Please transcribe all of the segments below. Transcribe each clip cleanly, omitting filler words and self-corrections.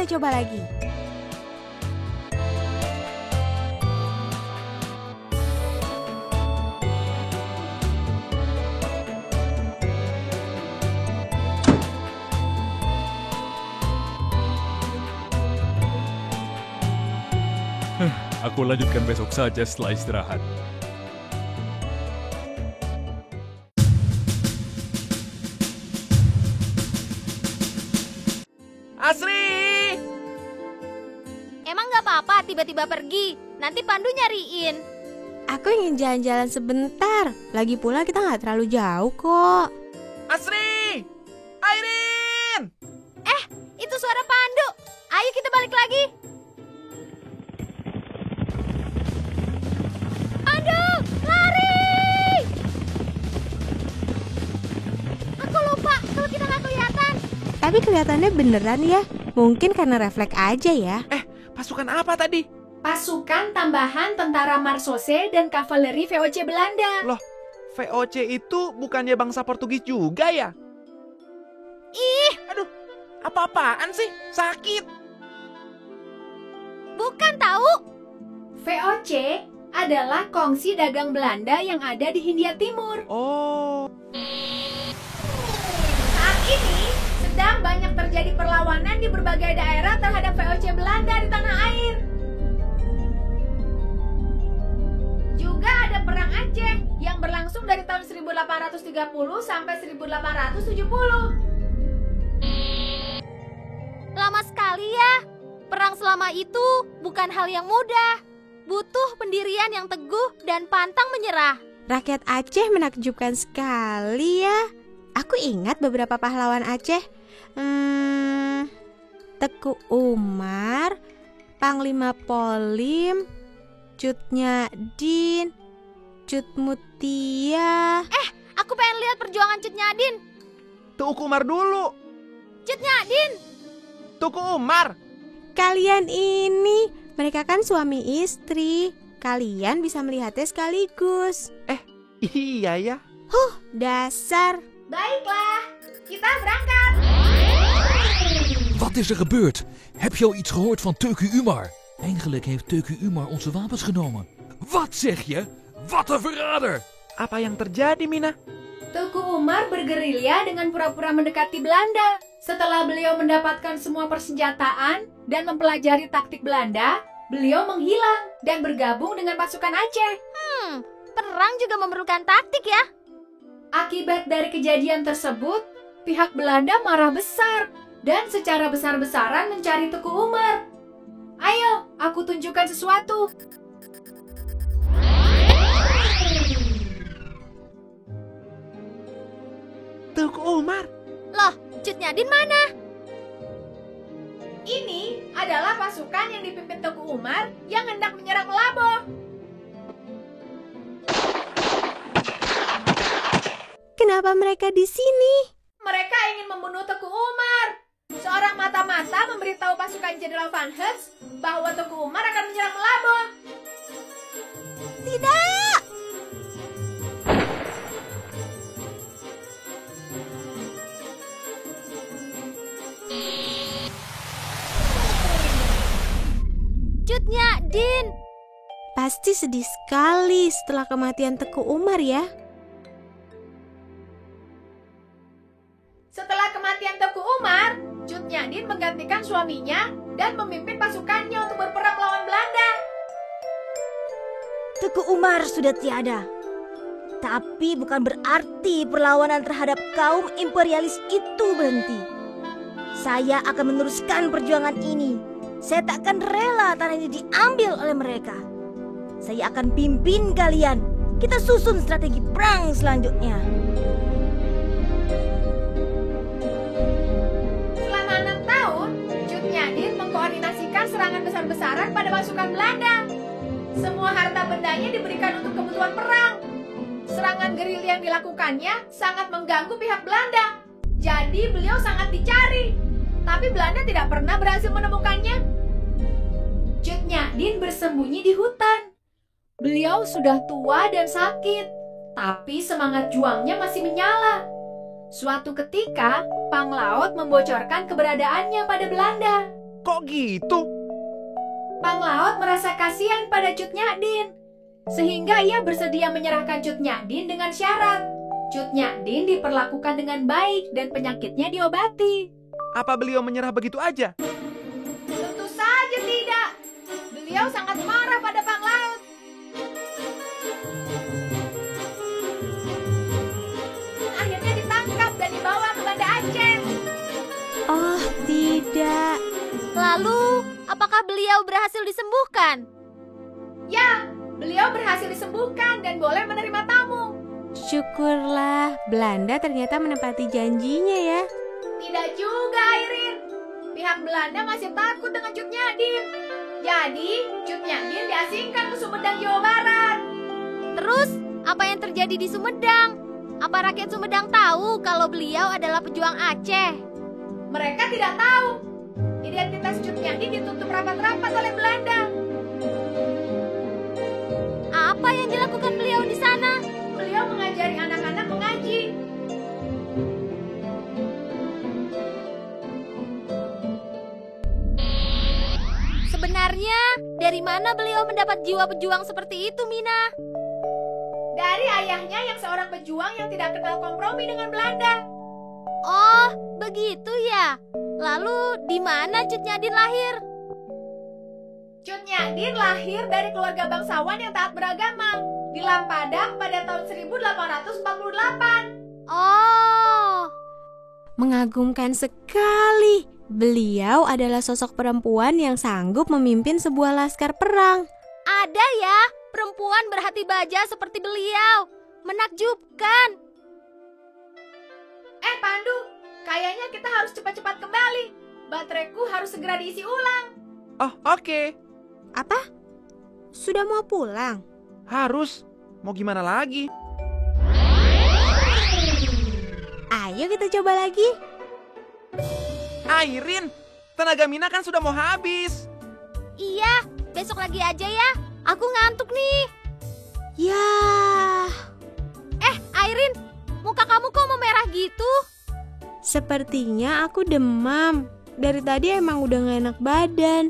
kita coba lagi. Aku lanjutkan besok saja setelah istirahat. Asri! Emang nggak apa-apa tiba-tiba pergi? Nanti Pandu nyariin. Aku ingin jalan-jalan sebentar. Lagi pula kita nggak terlalu jauh kok. Asri! Airin! Itu suara Pandu. Ayo kita balik lagi. Pandu, lari! Aku lupa kalau kita nggak kelihatan. Tapi kelihatannya beneran ya. Mungkin karena refleks aja ya. Pasukan apa tadi? Pasukan tambahan tentara Marsose dan kavaleri VOC Belanda. Loh, VOC itu bukannya bangsa Portugis juga ya? Ih, Aduh, apa-apaan sih? Sakit! bukan tahu. VOC adalah kongsi dagang Belanda yang ada di Hindia Timur. Oh, Saat ini sedang banyak terjadi perlawanan di berbagai daerah terhadap VOC Belanda di tanah air. Juga ada perang Aceh yang berlangsung dari tahun 1830 sampai 1870. Lama sekali ya. Perang selama itu bukan hal yang mudah. Butuh pendirian yang teguh dan pantang menyerah. Rakyat Aceh menakjubkan sekali ya. Aku ingat beberapa pahlawan Aceh. Teku Umar, Panglima Polim, Cut Nyadin, Cut Mutia. Aku pengen lihat perjuangan Cut Nyadin. Tuku Umar dulu. Cut Nyadin. Tuku Umar. Kalian ini, mereka kan suami istri. Kalian bisa melihatnya sekaligus. Iya ya. Dasar. Baiklah, kita berangkat. Wat is er gebeurd? Heb je al iets gehoord van Teuku Umar? Eigenlijk heeft Teuku Umar onze wapens genomen. Wat zeg je? Wat een verrader! Apa yang terjadi, Mina? Tuku Umar bergerilya dengan pura-pura mendekati Belanda. Setelah beliau mendapatkan semua persenjataan dan mempelajari taktik Belanda, beliau menghilang dan bergabung dengan pasukan Aceh. Perang juga memerlukan taktik ya. Akibat dari kejadian tersebut, pihak Belanda marah besar dan secara besar-besaran mencari Tuku Umar. Ayo, aku tunjukkan sesuatu. Tuku Umar. Loh, Cut Nyadin mana? Ini adalah pasukan yang dipimpin Tuku Umar yang hendak menyerang Melabo. Kenapa mereka di sini? Mereka ingin membunuh Tuku Umar. Seorang mata-mata memberitahu pasukan Jenderal Van Hees bahwa Tuku Umar akan menyerang Melabo. Tidak. Cut Nyadin. Pasti sedih sekali setelah kematian Teku Umar ya. Setelah kematian Teku Umar, Cut Nyadin menggantikan suaminya dan memimpin pasukannya untuk berperang melawan Belanda. Teku Umar sudah tiada. Tapi bukan berarti perlawanan terhadap kaum imperialis itu berhenti. Saya akan meneruskan perjuangan ini. Saya tak akan rela tanah ini diambil oleh mereka. Saya akan pimpin kalian. Kita susun strategi perang selanjutnya. Selama 6 tahun, Cut Nyadin mengkoordinasikan serangan besar-besaran pada pasukan Belanda. Semua harta bendanya diberikan untuk kebutuhan perang. Serangan gerilya yang dilakukannya sangat mengganggu pihak Belanda. Jadi beliau sangat dicari. Tapi Belanda tidak pernah berhasil menemukannya. Cut Nyadin bersembunyi di hutan. Beliau sudah tua dan sakit, tapi semangat juangnya masih menyala. Suatu ketika, Pang Laut membocorkan keberadaannya pada Belanda. Kok gitu? Pang Laut merasa kasihan pada Cut Nyadin, sehingga ia bersedia menyerahkan Cut Nyadin dengan syarat. Cut Nyadin diperlakukan dengan baik dan penyakitnya diobati. Apa beliau menyerah begitu aja? Tentu saja tidak. Beliau sangat marah pada Pang Laut. Akhirnya ditangkap dan dibawa ke Banda Aceh. Oh, tidak. Lalu, apakah beliau berhasil disembuhkan? Ya, beliau berhasil disembuhkan dan boleh menerima tamu. Syukurlah, Belanda ternyata menepati janjinya ya. Tidak juga, Airin. Pihak Belanda masih takut dengan Cut Nyadin. Jadi, Cut Nyadin diasingkan ke Sumedang, Jawa Barat. Terus, apa yang terjadi di Sumedang? Apa rakyat Sumedang tahu kalau beliau adalah pejuang Aceh? Mereka tidak tahu. Identitas Cut Nyadin ditutup rapat-rapat oleh Belanda. Apa yang dilakukan beliau di sana? Beliau mengajari anak-anak mengaji. Sebenarnya, dari mana beliau mendapat jiwa pejuang seperti itu, Mina? Dari ayahnya yang seorang pejuang yang tidak kenal kompromi dengan Belanda. Oh, begitu ya. Lalu, di mana Cut Nyadin lahir? Cut Nyadin lahir dari keluarga bangsawan yang taat beragama di Lampadang pada tahun 1848. Oh, Mengagumkan sekali. Beliau adalah sosok perempuan yang sanggup memimpin sebuah laskar perang. ada ya perempuan berhati baja seperti beliau. Menakjubkan. Pandu, kayaknya kita harus cepat-cepat kembali. Bateraiku harus segera diisi ulang. Oh, oke. Apa? Sudah mau pulang? Harus. Mau gimana lagi? Ayo kita coba lagi. Airin, tenaga Mina kan sudah mau habis. Iya, besok lagi aja ya. Aku ngantuk nih. Ya, Airin, muka kamu kok memerah gitu? sepertinya aku demam. Dari tadi emang udah gak enak badan.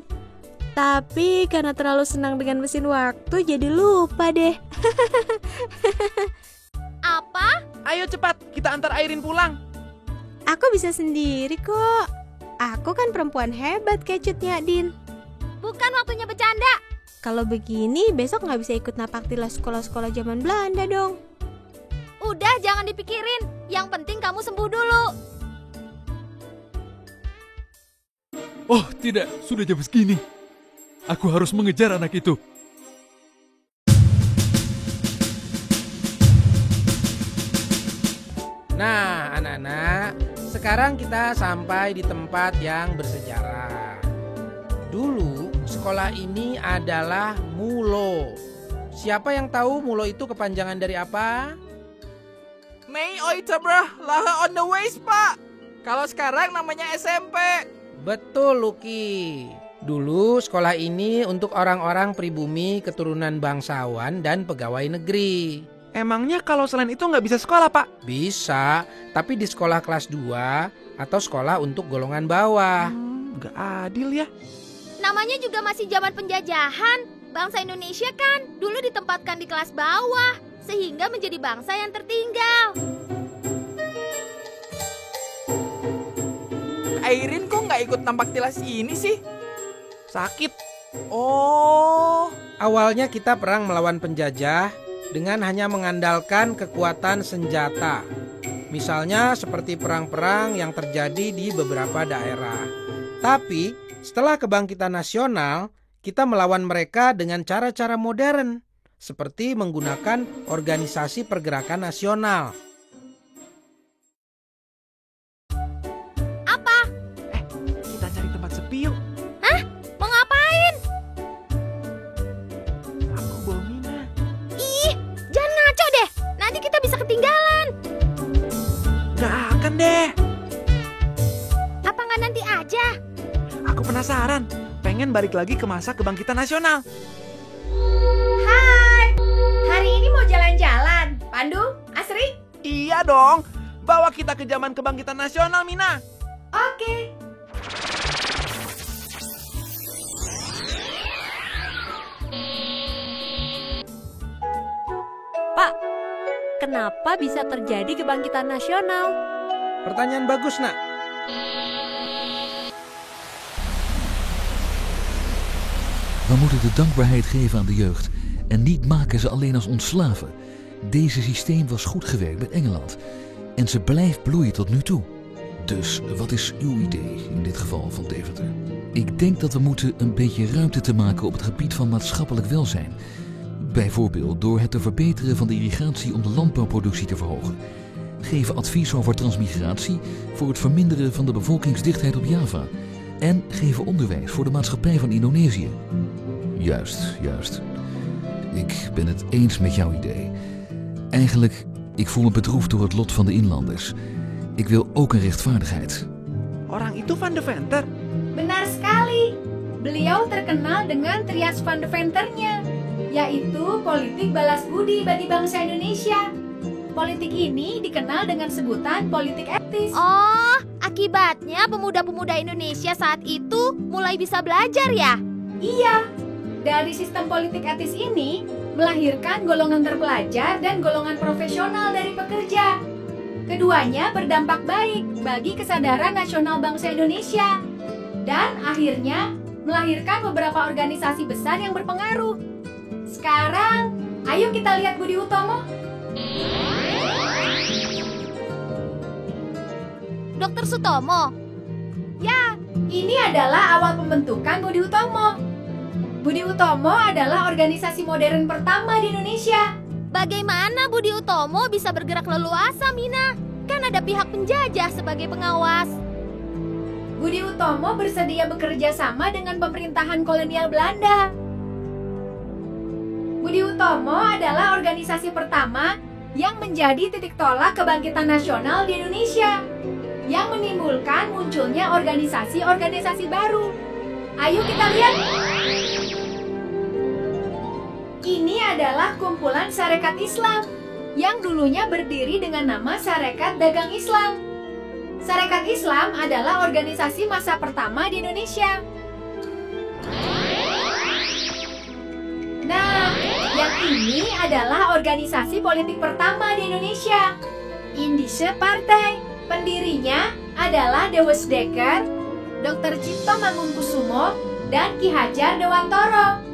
Tapi karena terlalu senang dengan mesin waktu, jadi lupa deh. Apa? Ayo cepat, kita antar Airin pulang. Aku bisa sendiri kok. Aku kan perempuan hebat kayak Cut Nyadin. Bukan waktunya bercanda. Kalau begini besok gak bisa ikut napaktilas sekolah-sekolah zaman Belanda dong. Udah, jangan dipikirin. Yang penting kamu sembuh dulu. Oh tidak, sudah jam segini. Aku harus mengejar anak itu. Nah, anak-anak, sekarang kita sampai di tempat yang bersejarah. Dulu, sekolah ini adalah Mulo. Siapa yang tahu Mulo itu kepanjangan dari apa? May Oitabrah Laha on the Ways, Pak. Kalau sekarang namanya SMP. Betul, Lucky. Dulu sekolah ini untuk orang-orang pribumi keturunan bangsawan dan pegawai negeri. Emangnya kalau selain itu nggak bisa sekolah, Pak? Bisa, tapi di sekolah kelas 2 atau sekolah untuk golongan bawah. Nggak adil ya. Namanya juga masih zaman penjajahan. Bangsa Indonesia kan dulu ditempatkan di kelas bawah, sehingga menjadi bangsa yang tertinggal. Airin kok nggak ikut nampak tilas ini sih? Sakit. Oh, Awalnya kita perang melawan penjajah dengan hanya mengandalkan kekuatan senjata. Misalnya seperti perang-perang yang terjadi di beberapa daerah. Tapi setelah kebangkitan nasional, kita melawan mereka dengan cara-cara modern, seperti menggunakan organisasi pergerakan nasional. Apa? Kita cari tempat sepi yuk. Mau ngapain? Aku bawa Mina. Ih, jangan ngaco deh. Nanti kita bisa ketinggalan. Nggak akan deh. Apa nggak nanti aja? Aku penasaran. Pengen balik lagi ke masa kebangkitan nasional. Hai, hari ini mau jalan-jalan. Pandu, Asri? Iya dong. Bawa kita ke zaman kebangkitan nasional, Mina. Oke. kenapa bisa terjadi kebangkitan nasional? Pertanyaan bagus, Nak. We moeten de dankbaarheid geven aan de jeugd en niet maken ze alleen als ontslaven. Deze systeem was goed gewerkt bij Engeland en ze blijft bloeien tot nu toe. Dus wat is uw idee in dit geval van Deventer? Ik denk dat we moeten een beetje ruimte te maken op het gebied van maatschappelijk welzijn. Bijvoorbeeld door het te verbeteren van de irrigatie om de landbouwproductie te verhogen. Geven advies over transmigratie voor het verminderen van de bevolkingsdichtheid op Java. En geven onderwijs voor de maatschappij van Indonesië. Juist. Ik ben het eens met jouw idee. Eigenlijk, ik voel me bedroefd door het lot van de inlanders. Ik wil ook een rechtvaardigheid. Orang itu Van Deventer. Benar sekali. Beliau terkenal dengan trias Van Deventernya, yaitu politik balas budi bagi bangsa Indonesia. Politik ini dikenal dengan sebutan politik etis. Oh, akibatnya pemuda-pemuda Indonesia saat itu mulai bisa belajar ya? Iya, dari sistem politik etis ini melahirkan golongan terpelajar dan golongan profesional dari pekerja. Keduanya berdampak baik bagi kesadaran nasional bangsa Indonesia. Dan akhirnya melahirkan beberapa organisasi besar yang berpengaruh. Sekarang, ayo kita lihat Budi Utomo. Dr. Sutomo. Ya, ini adalah awal pembentukan Budi Utomo. Budi Utomo adalah organisasi modern pertama di Indonesia. Bagaimana Budi Utomo bisa bergerak leluasa, Mina? Kan ada pihak penjajah sebagai pengawas. Budi Utomo bersedia bekerja sama dengan pemerintahan kolonial Belanda. Budi Utomo adalah organisasi pertama yang menjadi titik tolak kebangkitan nasional di Indonesia, yang menimbulkan munculnya organisasi-organisasi baru. Ayo kita lihat. Ini adalah kumpulan Sarekat Islam yang dulunya berdiri dengan nama Sarekat Dagang Islam. Sarekat Islam adalah organisasi masa pertama di Indonesia. Nah, yang ini adalah organisasi politik pertama di Indonesia, Indische Partai. Pendirinya adalah Dewes Dekker, Dr. Cipto Mangunkusumo, dan Ki Hajar Dewantoro.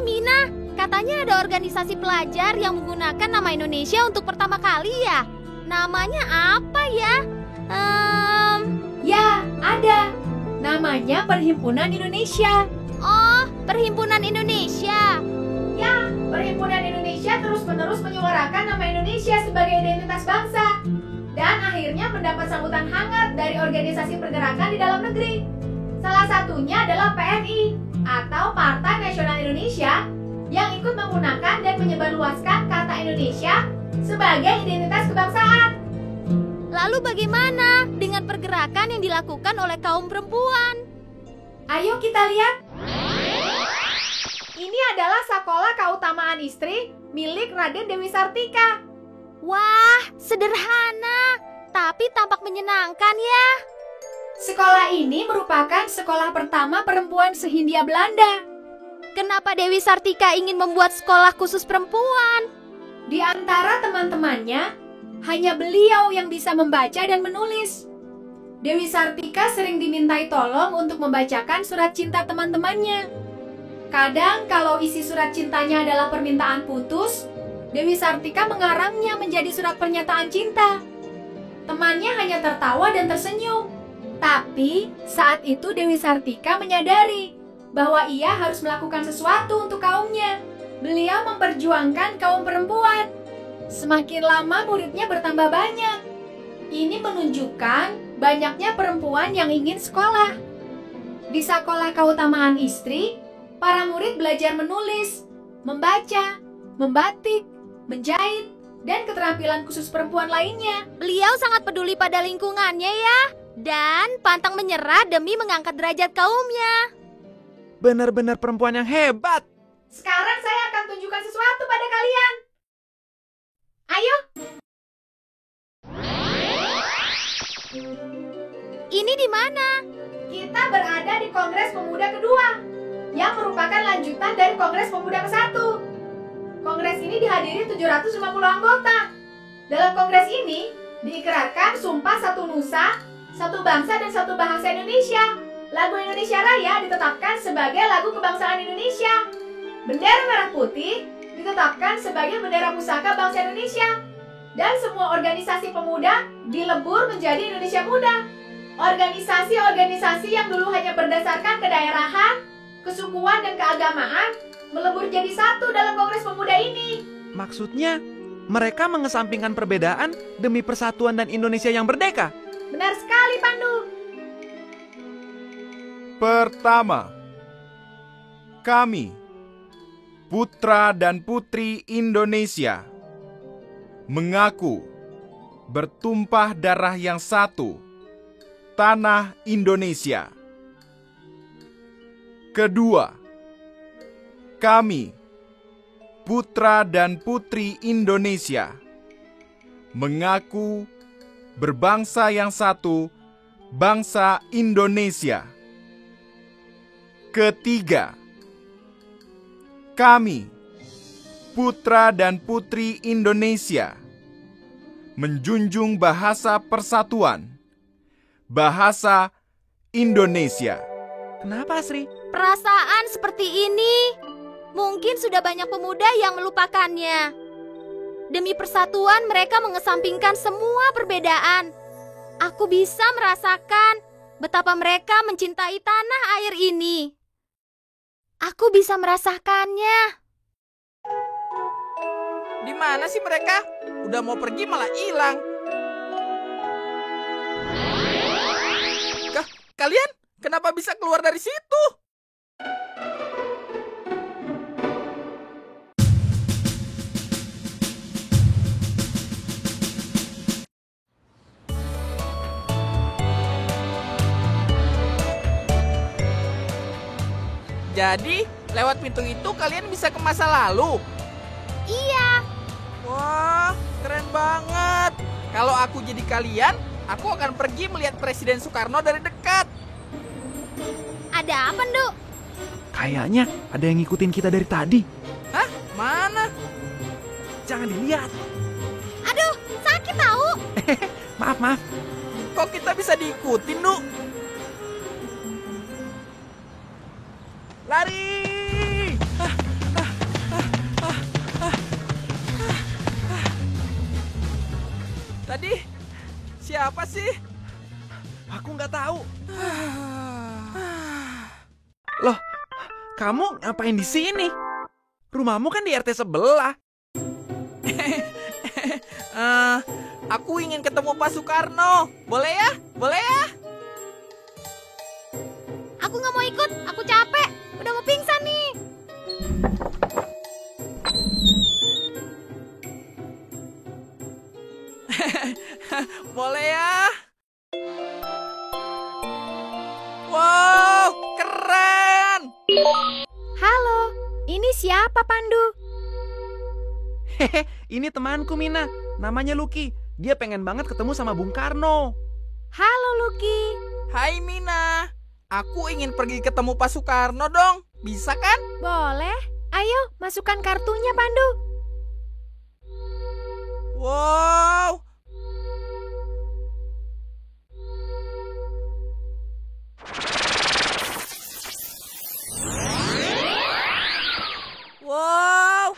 Mina, katanya ada organisasi pelajar yang menggunakan nama Indonesia untuk pertama kali ya? Namanya apa ya? Ya, ada. Namanya Perhimpunan Indonesia. Oh, Perhimpunan Indonesia. Ya, Perhimpunan Indonesia terus-menerus menyuarakan nama Indonesia sebagai identitas bangsa. Dan akhirnya mendapat sambutan hangat dari organisasi pergerakan di dalam negeri. Salah satunya adalah PNI, atau Partai Nasional Indonesia, yang ikut menggunakan dan menyebarluaskan kata Indonesia sebagai identitas kebangsaan. Lalu bagaimana dengan pergerakan yang dilakukan oleh kaum perempuan? Ayo kita lihat. Ini adalah Sekolah Keutamaan Istri milik Raden Dewi Sartika. Wah, sederhana, tapi tampak menyenangkan ya. Sekolah ini merupakan sekolah pertama perempuan se-Hindia Belanda. Kenapa Dewi Sartika ingin membuat sekolah khusus perempuan? Di antara teman-temannya, hanya beliau yang bisa membaca dan menulis. Dewi Sartika sering dimintai tolong untuk membacakan surat cinta teman-temannya. Kadang kalau isi surat cintanya adalah permintaan putus, Dewi Sartika mengarangnya menjadi surat pernyataan cinta. Temannya hanya tertawa dan tersenyum. Tapi saat itu Dewi Sartika menyadari bahwa ia harus melakukan sesuatu untuk kaumnya. Beliau memperjuangkan kaum perempuan. Semakin lama muridnya bertambah banyak. Ini menunjukkan banyaknya perempuan yang ingin sekolah. Di Sekolah Keutamaan Istri, para murid belajar menulis, membaca, membatik, menjahit, dan keterampilan khusus perempuan lainnya. Beliau sangat peduli pada lingkungannya ya, dan pantang menyerah demi mengangkat derajat kaumnya. Benar-benar perempuan yang hebat. Sekarang saya akan tunjukkan sesuatu pada kalian. Ayo. Ini di mana? Kita berada di Kongres Pemuda kedua, yang merupakan lanjutan dari Kongres Pemuda ke-1. Kongres ini dihadiri 750 anggota. Dalam kongres ini diikrarkan sumpah satu nusa, satu bangsa dan satu bahasa Indonesia. Lagu Indonesia Raya ditetapkan sebagai lagu kebangsaan Indonesia. Bendera merah putih ditetapkan sebagai bendera pusaka bangsa Indonesia. Dan semua organisasi pemuda dilebur menjadi Indonesia Muda. Organisasi-organisasi yang dulu hanya berdasarkan kedaerahan, kesukuan, dan keagamaan melebur jadi satu dalam Kongres Pemuda ini. Maksudnya, mereka mengesampingkan perbedaan demi persatuan dan Indonesia yang merdeka. Benar sekali, Pandu. Pertama, kami, putra dan putri Indonesia, mengaku bertumpah darah yang satu, tanah Indonesia. Kedua, kami, putra dan putri Indonesia, mengaku berbangsa yang satu, bangsa Indonesia. Ketiga, kami, putra dan putri Indonesia, menjunjung bahasa persatuan, bahasa Indonesia. Kenapa, Sri? Perasaan seperti ini mungkin sudah banyak pemuda yang melupakannya. Demi persatuan mereka mengesampingkan semua perbedaan. Aku bisa merasakan betapa mereka mencintai tanah air ini. Aku bisa merasakannya. Di mana sih mereka? Udah mau pergi malah hilang. Kalian kenapa bisa keluar dari situ? Jadi, lewat pintu itu kalian bisa ke masa lalu? Iya. Wah, keren banget. Kalau aku jadi kalian, aku akan pergi melihat Presiden Soekarno dari dekat. Ada apa, Nduk? Kayaknya ada yang ngikutin kita dari tadi. Hah? Mana? Jangan dilihat. Aduh, sakit tahu. Maaf. Kok kita bisa diikutin, Nduk? Lari! Tadi siapa sih? Aku nggak tahu. Loh, kamu ngapain di sini? Rumahmu kan di RT sebelah. Aku ingin ketemu Pak Soekarno. Boleh ya? Boleh ya? Aku nggak mau ikut. Aku capek. Udah mau pingsan nih. Boleh ya? Wow, keren! Halo, ini siapa, Pandu? Hehe, ini temanku Mina. Namanya Lucky. Dia pengen banget ketemu sama Bung Karno. Halo, Lucky. Hai Mina. Aku ingin pergi ketemu Pak Soekarno dong. Bisa kan? Boleh. Ayo, masukkan kartunya, Pandu. Wow. Wow.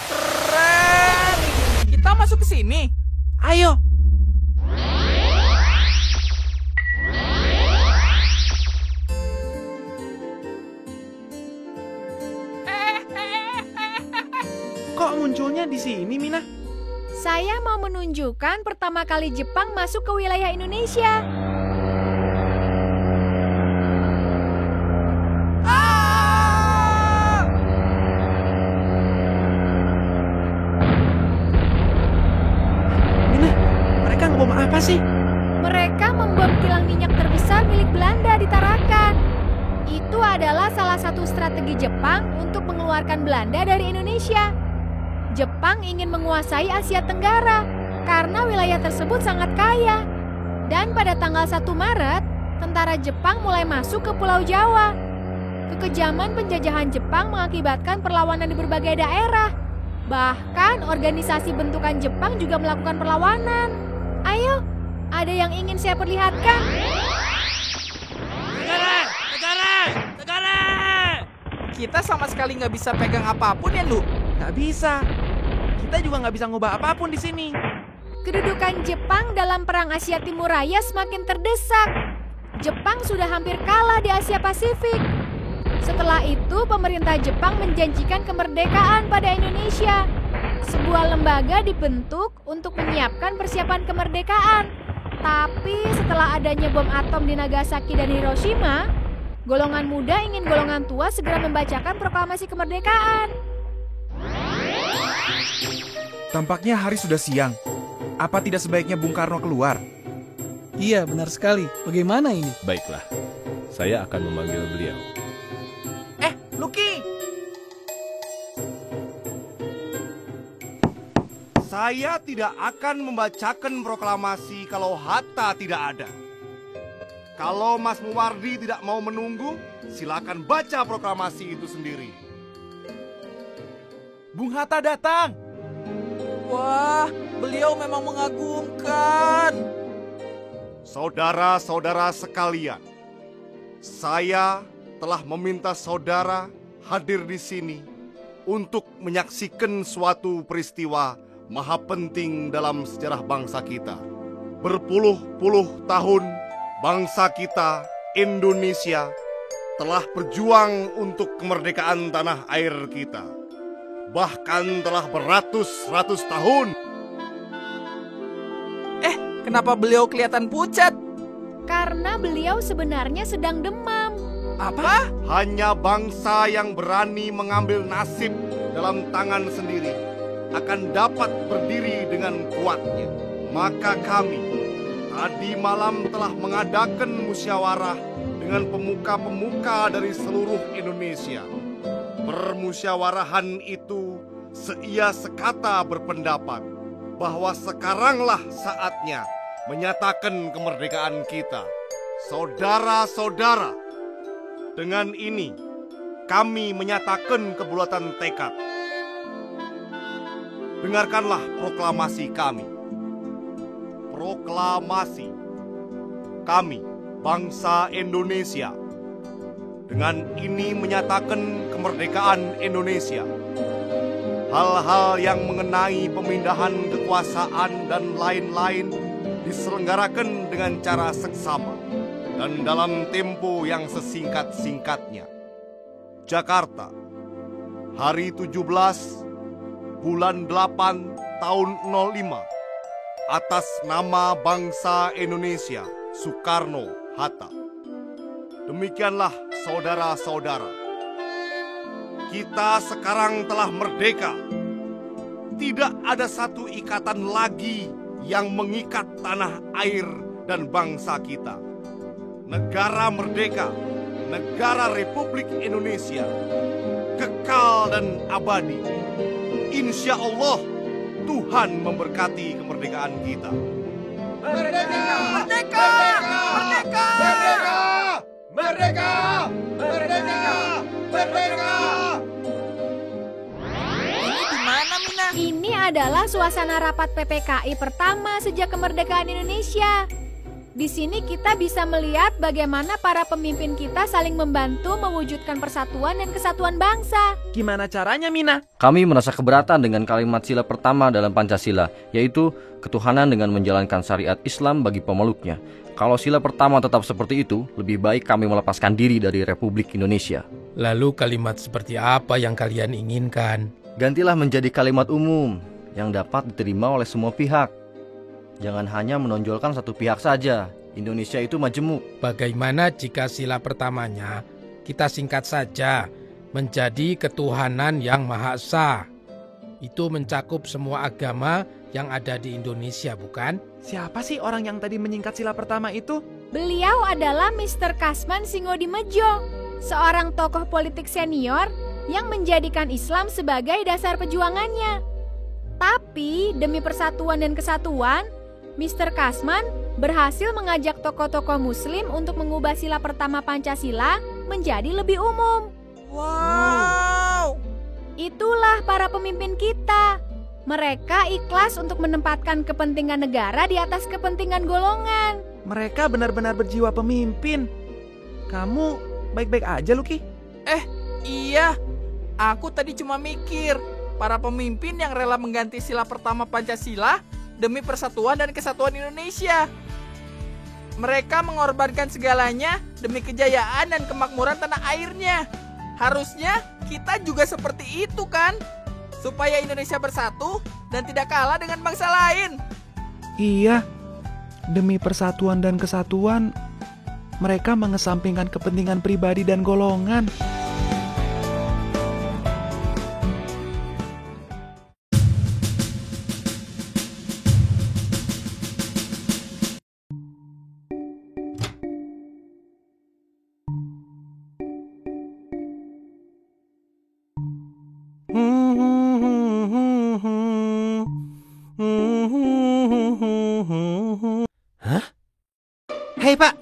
Keren. Kita masuk ke sini. Ayo. Kok munculnya di sini, Mina? Saya mau menunjukkan pertama kali Jepang masuk ke wilayah Indonesia. Mina, mereka ngebom apa sih? Mereka membom kilang minyak terbesar milik Belanda di Tarakan. Itu adalah salah satu strategi Jepang untuk mengeluarkan Belanda dari Indonesia. Jepang ingin menguasai Asia Tenggara karena wilayah tersebut sangat kaya. Dan pada tanggal 1 Maret, tentara Jepang mulai masuk ke Pulau Jawa. Kekejaman penjajahan Jepang mengakibatkan perlawanan di berbagai daerah. Bahkan organisasi bentukan Jepang juga melakukan perlawanan. Ayo, ada yang ingin saya perlihatkan? Negara! Kita sama sekali nggak bisa pegang apapun ya, Lu? Nggak bisa. Kita juga nggak bisa ngubah apapun di sini. Kedudukan Jepang dalam Perang Asia Timur Raya semakin terdesak. Jepang sudah hampir kalah di Asia Pasifik. Setelah itu, pemerintah Jepang menjanjikan kemerdekaan pada Indonesia. Sebuah lembaga dibentuk untuk menyiapkan persiapan kemerdekaan. Tapi setelah adanya bom atom di Nagasaki dan Hiroshima, golongan muda ingin golongan tua segera membacakan proklamasi kemerdekaan. Tampaknya hari sudah siang. Apa tidak sebaiknya Bung Karno keluar? Iya, benar sekali. Bagaimana ini? Baiklah, saya akan memanggil beliau. Lucky! Saya tidak akan membacakan proklamasi kalau Hatta tidak ada. Kalau Mas Muwardi tidak mau menunggu, silakan baca proklamasi itu sendiri. Bung Hatta datang! Wah, beliau memang mengagumkan. Saudara-saudara sekalian, saya telah meminta saudara hadir di sini untuk menyaksikan suatu peristiwa maha penting dalam sejarah bangsa kita. Berpuluh-puluh tahun bangsa kita, Indonesia, telah berjuang untuk kemerdekaan tanah air kita. Bahkan telah beratus-ratus tahun. Kenapa beliau kelihatan pucat? Karena beliau sebenarnya sedang demam. Apa? Hanya bangsa yang berani mengambil nasib dalam tangan sendiri akan dapat berdiri dengan kuatnya. Maka kami tadi malam telah mengadakan musyawarah dengan pemuka-pemuka dari seluruh Indonesia. Permusyawarahan itu seia sekata berpendapat bahwa sekaranglah saatnya menyatakan kemerdekaan kita. Saudara-saudara, dengan ini kami menyatakan kebulatan tekad. Dengarkanlah proklamasi kami. Proklamasi kami, bangsa Indonesia, dengan ini menyatakan kemerdekaan Indonesia. Hal-hal yang mengenai pemindahan kekuasaan dan lain-lain diselenggarakan dengan cara seksama dan dalam tempo yang sesingkat-singkatnya. Jakarta, hari 17 bulan 8 tahun 05, atas nama bangsa Indonesia, Soekarno-Hatta. Demikianlah saudara-saudara. Kita sekarang telah merdeka. Tidak ada satu ikatan lagi yang mengikat tanah air dan bangsa kita. Negara merdeka, negara Republik Indonesia, kekal dan abadi. Insya Allah, Tuhan memberkati kemerdekaan kita. Merdeka! Merdeka! Merdeka! Merdeka! Merdeka! Merdeka! Merdeka! Ini di mana, Mina? Ini adalah suasana rapat PPKI pertama sejak kemerdekaan Indonesia. Di sini kita bisa melihat bagaimana para pemimpin kita saling membantu mewujudkan persatuan dan kesatuan bangsa. Gimana caranya, Mina? Kami merasa keberatan dengan kalimat sila pertama dalam Pancasila, yaitu ketuhanan dengan menjalankan syariat Islam bagi pemeluknya. Kalau sila pertama tetap seperti itu, lebih baik kami melepaskan diri dari Republik Indonesia. Lalu kalimat seperti apa yang kalian inginkan? Gantilah menjadi kalimat umum yang dapat diterima oleh semua pihak. Jangan hanya menonjolkan satu pihak saja. Indonesia itu majemuk. Bagaimana jika sila pertamanya kita singkat saja menjadi ketuhanan yang Maha Esa? Itu mencakup semua agama yang ada di Indonesia, bukan? Siapa sih orang yang tadi menyingkat sila pertama itu? Beliau adalah Mr. Kasman Singodimedjo, seorang tokoh politik senior yang menjadikan Islam sebagai dasar perjuangannya. Tapi demi persatuan dan kesatuan, Mr. Kasman berhasil mengajak tokoh-tokoh Muslim untuk mengubah sila pertama Pancasila menjadi lebih umum. Wow. Itulah para pemimpin kita. Mereka ikhlas untuk menempatkan kepentingan negara di atas kepentingan golongan. Mereka benar-benar berjiwa pemimpin. Kamu baik-baik aja, Lucky? Iya. Aku tadi cuma mikir, para pemimpin yang rela mengganti sila pertama Pancasila demi persatuan dan kesatuan Indonesia. Mereka mengorbankan segalanya demi kejayaan dan kemakmuran tanah airnya. Harusnya kita juga seperti itu kan? Supaya Indonesia bersatu dan tidak kalah dengan bangsa lain. Iya, demi persatuan dan kesatuan, mereka mengesampingkan kepentingan pribadi dan golongan. Hei Pak,